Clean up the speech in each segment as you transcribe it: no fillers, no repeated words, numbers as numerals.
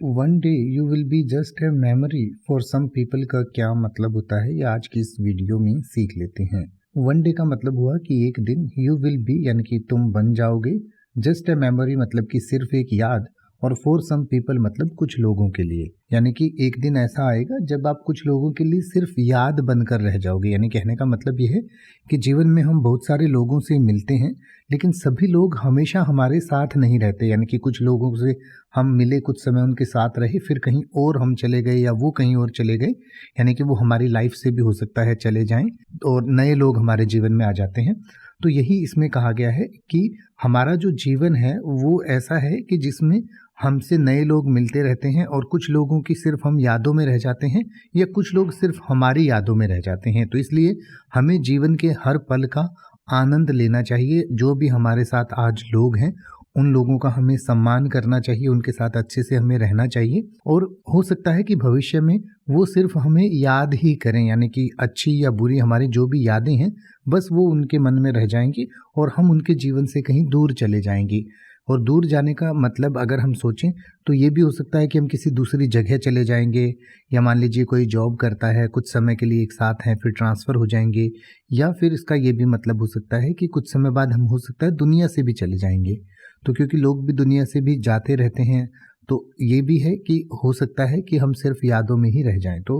One day you will be just a memory for some people का क्या मतलब होता है, ये आज की इस वीडियो में सीख लेते हैं। वन डे का मतलब हुआ कि एक दिन, यू विल बी यानी कि तुम बन जाओगे, जस्ट ए मेमोरी मतलब कि सिर्फ एक याद, और फॉर सम पीपल मतलब कुछ लोगों के लिए, यानी कि एक दिन ऐसा आएगा जब आप कुछ लोगों के लिए सिर्फ याद बनकर रह जाओगे। यानी कहने का मतलब ये है कि जीवन में हम बहुत सारे लोगों से मिलते हैं, लेकिन सभी लोग हमेशा हमारे साथ नहीं रहते। यानी कि कुछ लोगों से हम मिले, कुछ समय उनके साथ रहे, फिर कहीं और हम चले गए या वो कहीं और चले गए, यानी कि वो हमारी लाइफ से भी हो सकता है चले जाएं और नए लोग हमारे जीवन में आ जाते हैं। तो यही इसमें कहा गया है कि हमारा जो जीवन है वो ऐसा है कि जिसमें हमसे नए लोग मिलते रहते हैं और कुछ लोगों की सिर्फ हम यादों में रह जाते हैं या कुछ लोग सिर्फ हमारी यादों में रह जाते हैं। तो इसलिए हमें जीवन के हर पल का आनंद लेना चाहिए। जो भी हमारे साथ आज लोग हैं उन लोगों का हमें सम्मान करना चाहिए, उनके साथ अच्छे से हमें रहना चाहिए, और हो सकता है कि भविष्य में वो सिर्फ हमें याद ही करें, यानी कि अच्छी या बुरी हमारी जो भी यादें हैं बस वो उनके मन में रह जाएंगी और हम उनके जीवन से कहीं दूर चले जाएंगे। और दूर जाने का मतलब अगर हम सोचें तो ये भी हो सकता है कि हम किसी दूसरी जगह चले जाएंगे, या मान लीजिए कोई जॉब करता है, कुछ समय के लिए एक साथ हैं फिर ट्रांसफ़र हो जाएंगे, या फिर इसका ये भी मतलब हो सकता है कि कुछ समय बाद हम हो सकता है दुनिया से भी चले जाएंगे। तो क्योंकि लोग भी दुनिया से भी जाते रहते हैं, तो ये भी है कि हो सकता है कि हम सिर्फ यादों में ही रह जाएं। तो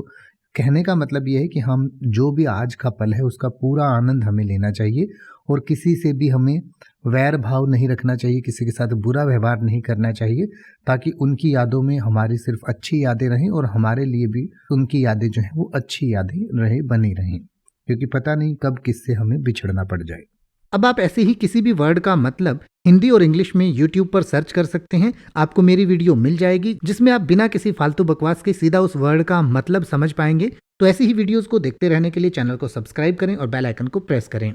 कहने का मतलब ये है कि हम जो भी आज का पल है उसका पूरा आनंद हमें लेना चाहिए, और किसी से भी हमें वैर भाव नहीं रखना चाहिए, किसी के साथ बुरा व्यवहार नहीं करना चाहिए, ताकि उनकी यादों में हमारी सिर्फ अच्छी यादें रहें और हमारे लिए भी उनकी यादें जो हैं वो अच्छी यादें रहे बनी रहें, क्योंकि पता नहीं कब किससे हमें बिछड़ना पड़ जाए। अब आप ऐसे ही किसी भी वर्ड का मतलब हिंदी और इंग्लिश में YouTube पर सर्च कर सकते हैं। आपको मेरी वीडियो मिल जाएगी जिसमें आप बिना किसी फालतू बकवास के सीधा उस वर्ड का मतलब समझ पाएंगे। तो ऐसी ही वीडियोस को देखते रहने के लिए चैनल को सब्सक्राइब करें और बेल आइकन को प्रेस करें।